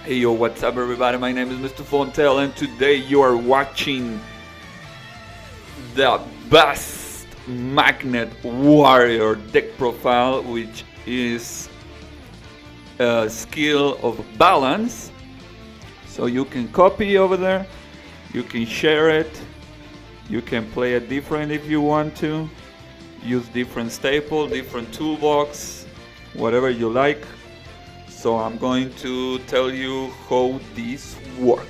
Hey yo, what's up everybody? My name is Mr. Fontel and today you are watching the best Magnet Warrior deck profile, which is a skill of balance. So you can copy over there, you can share it, you can play it different if you want to, use different staple, different toolbox, whatever you like. So I'm going to tell you how these work.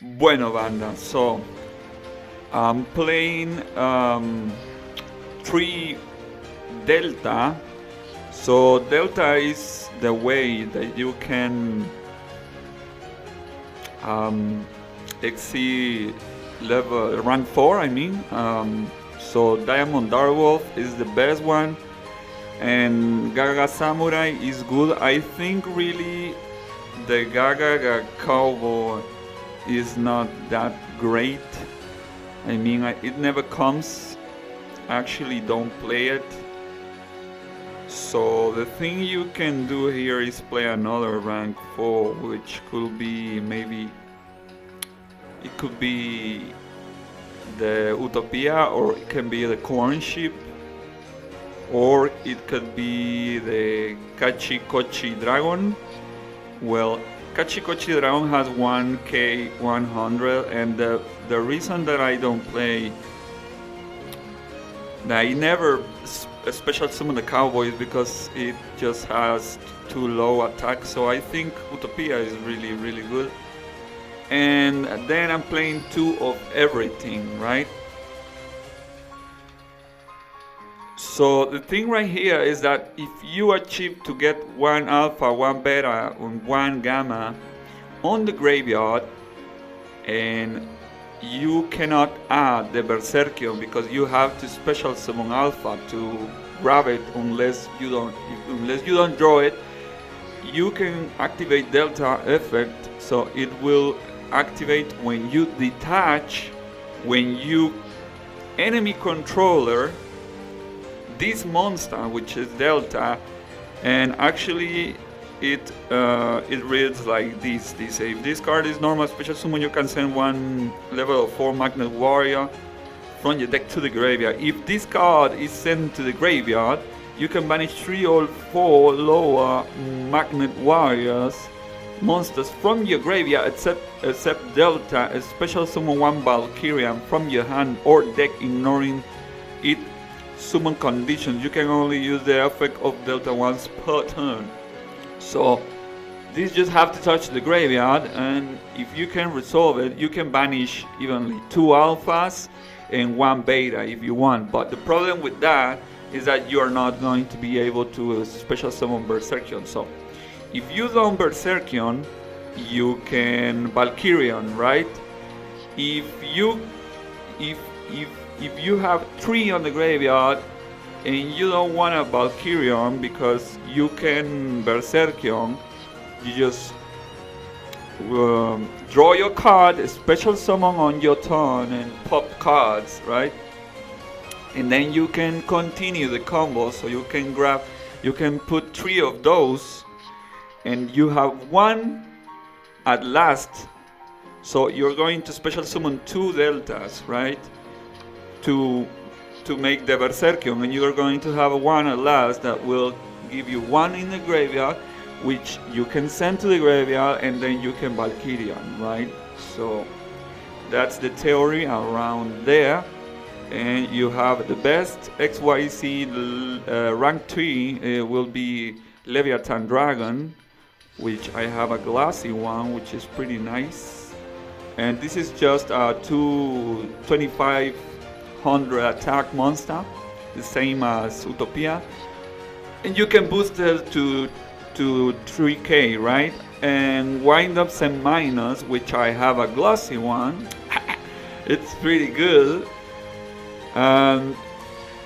Bueno banda, so I'm playing 3 Delta. So Delta is the way that you can exceed level rank 4, I mean. So Diamond Darkwolf is the best one, and Gaga Samurai is good. I think really the Gaga Cowboy is not that great. I mean, it never comes. Actually, don't play it. So the thing you can do here is play another rank 4, which could be maybe, it could be the Utopia, or it can be the Corn Ship, or it could be the Kachikochi Dragon. Well, Kachikochi Dragon has 1k100, and the reason that I don't play, that I never special summon the Cowboy, is because it just has too low attack. So I think Utopia is really good. And then I'm playing 2 of everything, right? So the thing right here is that if you achieve to get 1 alpha, 1 beta, and 1 gamma on the graveyard, and you cannot add the Berserkion because you have to special summon alpha to grab it unless you don't draw it, you can activate Delta effect. So it will activate when you detach, when you enemy controller this monster, which is Delta, and actually it reads like this. If this card is normal special summon, you can send 1 level of 4 Magnet Warrior from your deck to the graveyard. If this card is sent to the graveyard, you can banish 3 or 4 lower Magnet Warriors monsters from your graveyard except Delta, a special summon 1 Valkyrian from your hand or deck, ignoring it summon conditions. You can only use the effect of Delta once per turn. So these just have to touch the graveyard, and if you can resolve it, you can banish evenly 2 alphas and 1 beta if you want. But the problem with that is that you are not going to be able to special summon Berserkion. So if you don't Berserkion, you can Valkyrian, right? If you have 3 on the graveyard and you don't want a Valkyrian because you can Berserkion, you just draw your card, special summon on your turn, and pop cards, right? And then you can continue the combo. So you can put 3 of those, and you have 1 at last. So you're going to special summon 2 deltas, right? To make the Berserkion, and you're going to have 1 at last that will give you 1 in the graveyard, which you can send to the graveyard, and then you can Valkyrian, right? So that's the theory around there. And you have the best XYZ rank 3 will be Leviathan Dragon, which I have a glassy one, which is pretty nice. And this is just a 2500 attack monster, the same as Utopia. And you can boost it to 3k, right? And wind-ups and minus, which I have a glossy one. It's pretty good.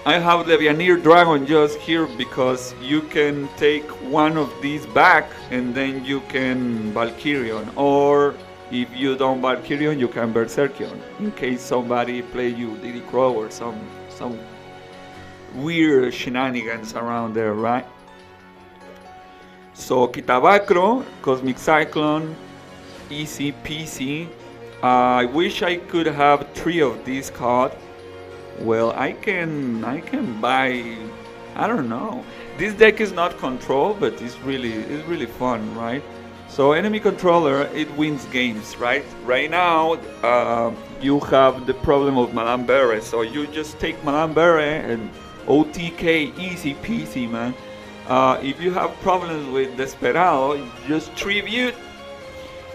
I have the Vianir Dragon just here because you can take 1 of these back and then you can Valkyrian, or if you don't Valkyrion, you can Berserkion, in case somebody play you Diddy Crow or some weird shenanigans around there, right? So Kitabakro, Cosmic Cyclone, easy peasy. I wish I could have 3 of these cards. Well, I can buy, I don't know. This deck is not controlled, but it's really fun, right? So enemy controller, it wins games, right? Right now, you have the problem of Madame Bere, so you just take Madame Bere and OTK, easy peasy, man. If you have problems with Desperado, just tribute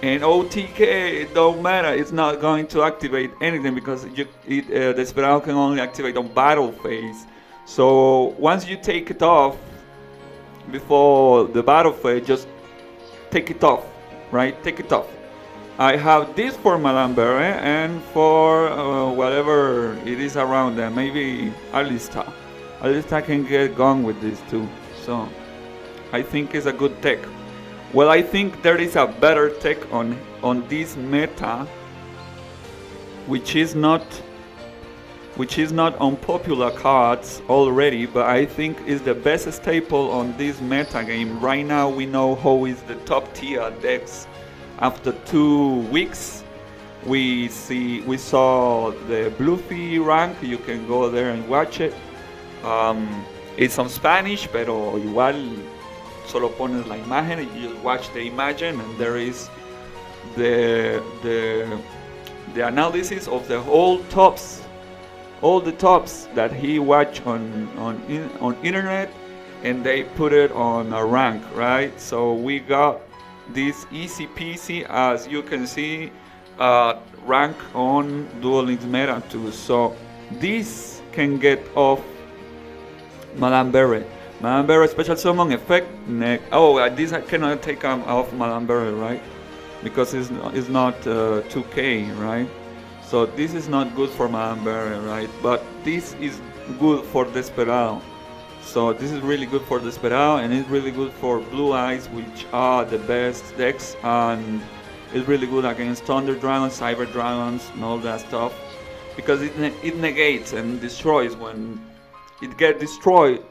and OTK, it don't matter, it's not going to activate anything because Desperado can only activate on battle phase. So once you take it off before the battle phase, just take it off, right? Take it off. I have this for Malambere and for whatever it is around them. Maybe Alista. Alista can get gone with this too. So I think it's a good tech. Well, I think there is a better tech on this meta, which is not on popular cards already, but I think is the best staple on this meta game. Right now we know how is the top tier decks. After 2 weeks, we saw the Bluffy rank. You can go there and watch it. It's on Spanish, pero igual solo pones la imagen and you just watch the imagen, and there is the analysis of the whole tops, all the tops that he watched on internet, and they put it on a rank, right? So we got this easy peasy, as you can see, rank on Duel Links Meta 2. So this can get off Madame Bere. Madame Bere special summon effect. This I cannot take off Madame Bere, right? Because it's not 2K, right? So this is not good for Madame Bere, right? But this is good for Desperado. So this is really good for Desperado, and it's really good for Blue Eyes, which are the best decks, and it's really good against Thunder Dragons, Cyber Dragons, and all that stuff, because it negates and destroys when it gets destroyed,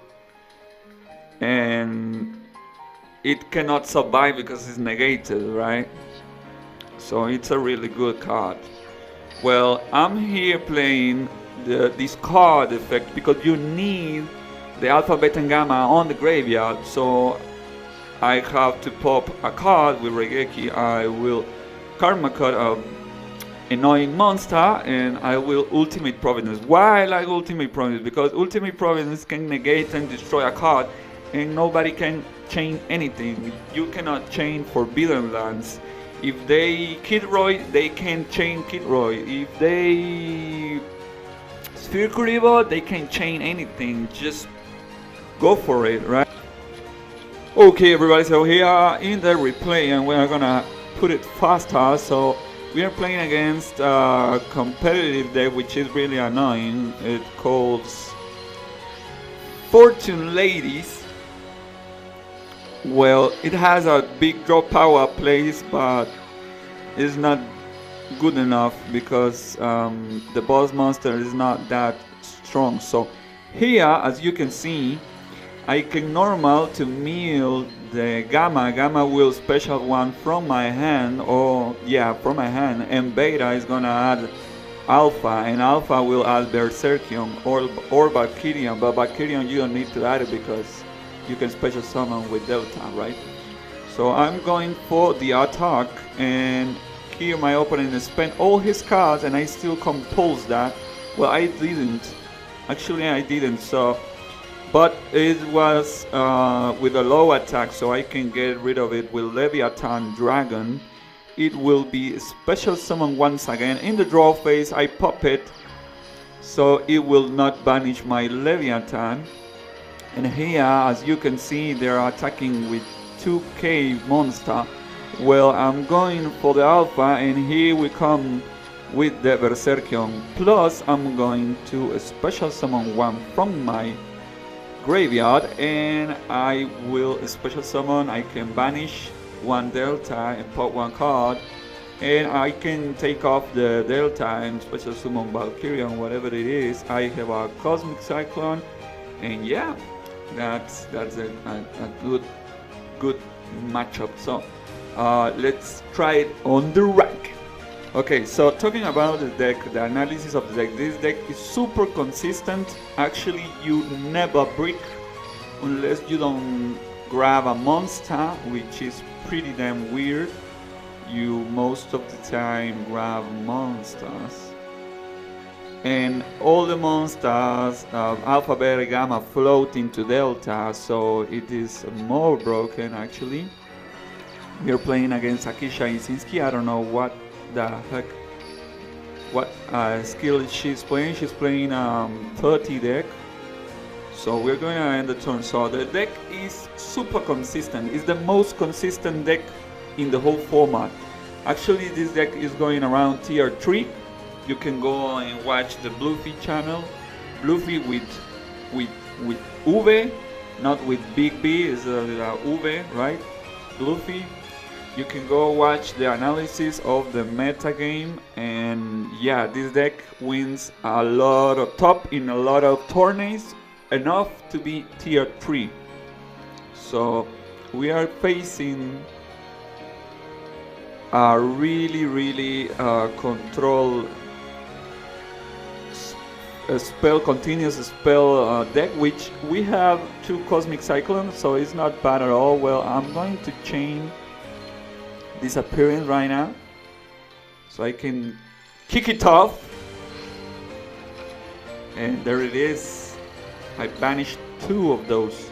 and it cannot survive because it's negated, right? So it's a really good card. Well, I'm here playing the discard effect because you need the Alpha, Beta, and Gamma on the graveyard. So I have to pop a card with Regeki. I will Karma cut a annoying monster, and I will Ultimate Providence. Why I like Ultimate Providence? Because Ultimate Providence can negate and destroy a card, and nobody can chain anything. You cannot chain Forbidden Lands. If they Kidroy, they can chain Kidroy. If they Sphere Kuribo, they can chain anything. Just go for it, right? Okay, everybody, so here in the replay, and we're gonna put it faster. So we are playing against a competitive deck which is really annoying. It calls Fortune Ladies. Well, it has a big draw power place, but it's not good enough because the boss monster is not that strong. So here, as you can see, I can normal to mill the Gamma. Gamma will special one from my hand, from my hand, and Beta is gonna add Alpha, and Alpha will add Berserkion or Valkyrion, but Valkyrion you don't need to add it because you can special summon with Delta, right? So I'm going for the attack, and here my opponent spent all his cards and I still compose that. Well, I didn't. Actually, I didn't. So, but it was with a low attack, so I can get rid of it with Leviathan Dragon. It will be special summon once again. In the draw phase, I pop it, so it will not banish my Leviathan. And here, as you can see, they're attacking with 2K monster. Well, I'm going for the Alpha, and here we come with the Berserkion. Plus, I'm going to special summon one from my graveyard, and I will special summon. I can banish one Delta and pop one card. and I can take off the Delta and special summon Valkyrian, whatever it is. I have a Cosmic Cyclone, and yeah, that's a good matchup. So let's try it on the rank. Okay, so talking about the deck, the analysis of the deck, this deck is super consistent. Actually, you never brick unless you don't grab a monster, which is pretty damn weird. You most of the time grab monsters, and all the monsters of Alpha, Beta, Gamma float into Delta, so it is more broken actually. We are playing against Akisha Isinski. I don't know what the heck, what skill she's playing. She's playing 30 deck. So we're going to end the turn. So the deck is super consistent. It's the most consistent deck in the whole format. Actually, this deck is going around tier 3. You can go and watch the Bluffy channel. Bluffy with Uve, not with Big B, is Uve, right? Bluffy. You can go watch the analysis of the meta game, and yeah, this deck wins a lot of top in a lot of tourneys, enough to be tier 3. So we are facing a really control continuous spell deck, which we have 2 Cosmic Cyclones, so it's not bad at all. Well, I'm going to chain Disappearance right now, so I can kick it off, and there it is. I banished 2 of those,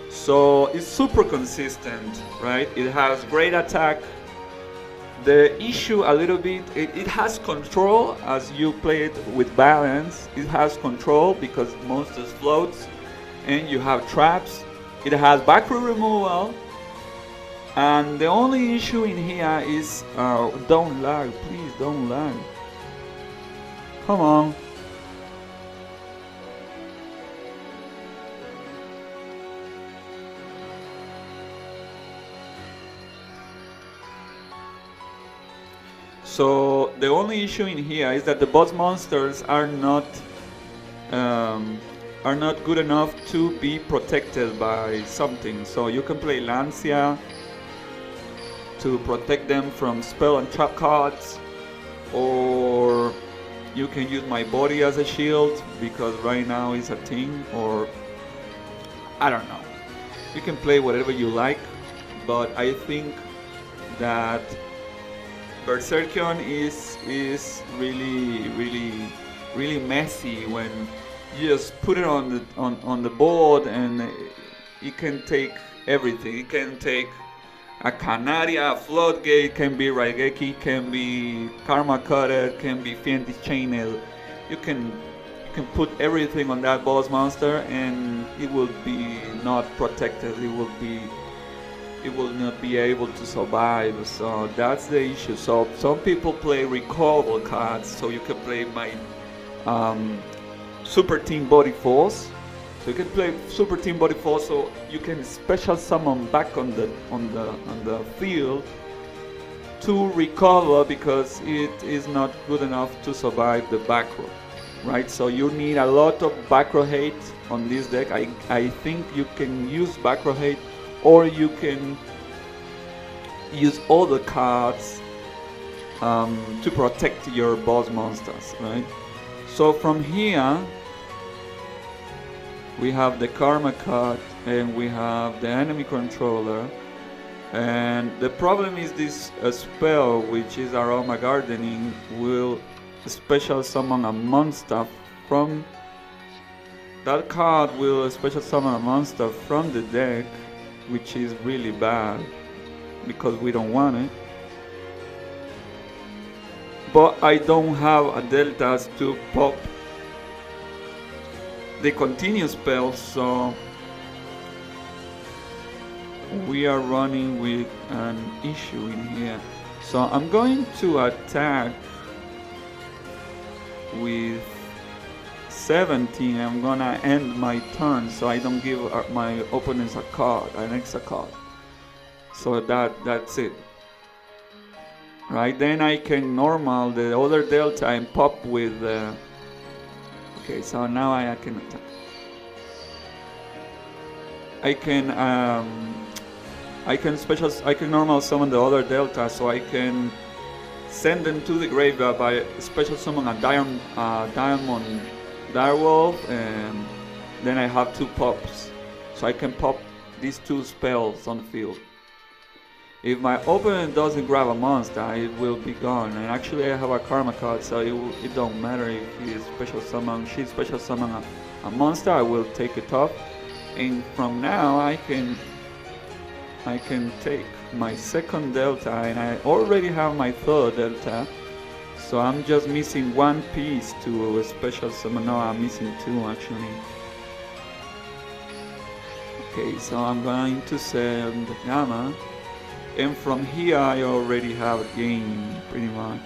so it's super consistent, right? It has great attack. The issue a little bit, it has control as you play it with balance. It has control because monsters floats, and you have traps. It has back row removal. And the only issue in here is don't lag, please don't lag. Come on. So the only issue in here is that the boss monsters are not good enough to be protected by something. So you can play Lancia to protect them from spell and trap cards, or you can use my body as a shield because right now it's a thing, or I don't know. You can play whatever you like, but I think that Berserkion is really messy when you just put it on the board, and it can take everything. It can take a Canaria, a Floodgate, can be Raigeki, can be Karma Cutter, can be Fiendish Chainel. You can put everything on that boss monster, and it will be not protected. It will not be able to survive. So that's the issue. So some people play recoverable cards, so you can play my Super Team Body Force. So you can play Super Team Body Force, so you can special summon back on the field to recover, because it is not good enough to survive the back row, right? So you need a lot of back row hate on this deck. I think you can use back row hate, or you can use all the cards to protect your boss monsters, right? So from here we have the Karma card, and we have the enemy controller, and the problem is this spell, which is Aroma Gardening, will special summon a monster from that card, will special summon a monster from the deck, which is really bad because we don't want it. But I don't have a deltas to pop the continuous spell, so we are running with an issue in here. So I'm going to attack with 17. I'm gonna end my turn, so I don't give my opponents an extra card. So that's it. right? Then I can normal the other delta and pop with. Okay, so now I can attack. I can normal summon the other delta, so I can send them to the graveyard by special summon a diamond direwolf, and then I have 2 pops, so I can pop these 2 spells on the field. If my opponent doesn't grab a monster, it will be gone. And actually I have a karma card, so it don't matter if he special summon, she special summon a monster, I will take it off. And from now I can take my second delta, and I already have my third delta. So I'm just missing 1 piece to a special summon. No, I'm missing 2 actually. Okay, so I'm going to send Gamma. And from here I already have a game, pretty much.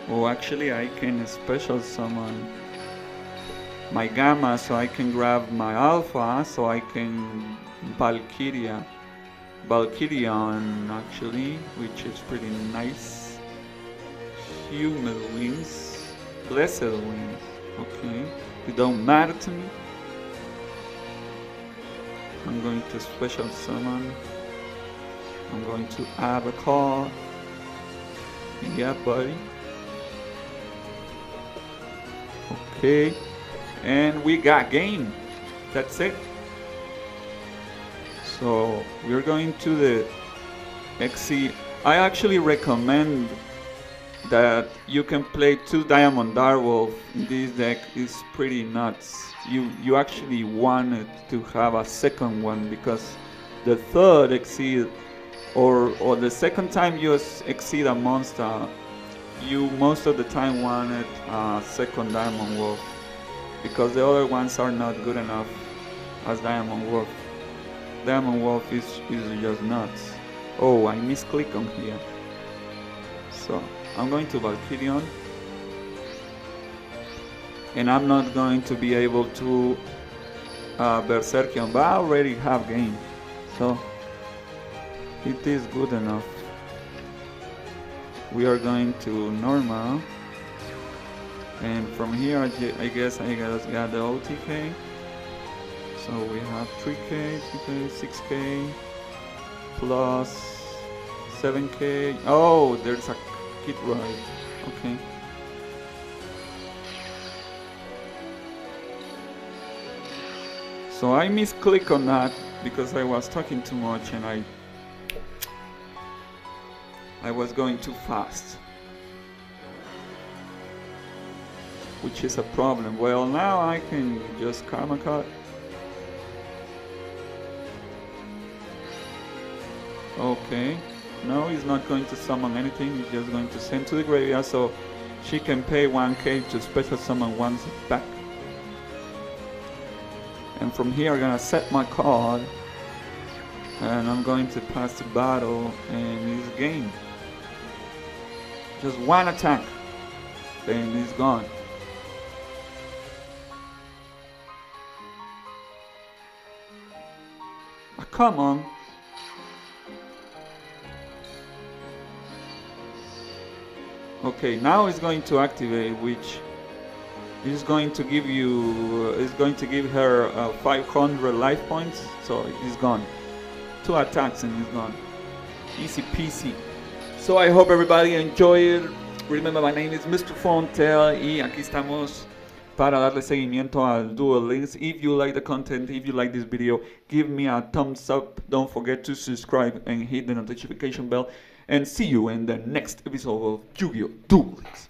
Oh, actually I can special summon my Gamma, so I can grab my Alpha, so I can Valkyrion actually, which is pretty nice. Human wings, blessed wings, okay, it don't matter to me. I'm going to special summon. I'm going to add a card. Yeah, buddy. Okay, and we got game. That's it. So we're going to the XC. I actually recommend that you can play 2 Diamond Direwolf. This deck is pretty nuts. You actually wanted to have a second one, because the third exceed or the second time you exceed a monster, you most of the time wanted a second Diamond Wolf, because the other ones are not good enough as Diamond Wolf. Diamond Wolf is just nuts. Oh, I misclick on here. So I'm going to Valkyrion, and I'm not going to be able to Berserkion, but I already have game, so it is good enough. We are going to normal, and from here I guess I just got the OTK. So we have 3k, 3k, 6k, plus 7k. Oh, there's a kit ride. Okay. So I misclick on that because I was talking too much and I was going too fast, which is a problem. Well, now I can just karma cut. Okay, no, he's not going to summon anything, he's just going to send to the graveyard, so she can pay 1k to special summon once back. And from here I'm gonna set my card, and I'm going to pass the battle, and it's game. Just one attack, then he's gone. Oh, come on. Okay, now it's going to activate, which is going to give you, is going to give her 500 life points, so it's gone. 2 attacks and it's gone. Easy peasy. So I hope everybody enjoyed. Remember, my name is Mr. Fontel, y aquí estamos para darle seguimiento al Duel Links. If you like the content, if you like this video, give me a thumbs up. Don't forget to subscribe and hit the notification bell. And see you in the next episode of Yu-Gi-Oh! Duel Links.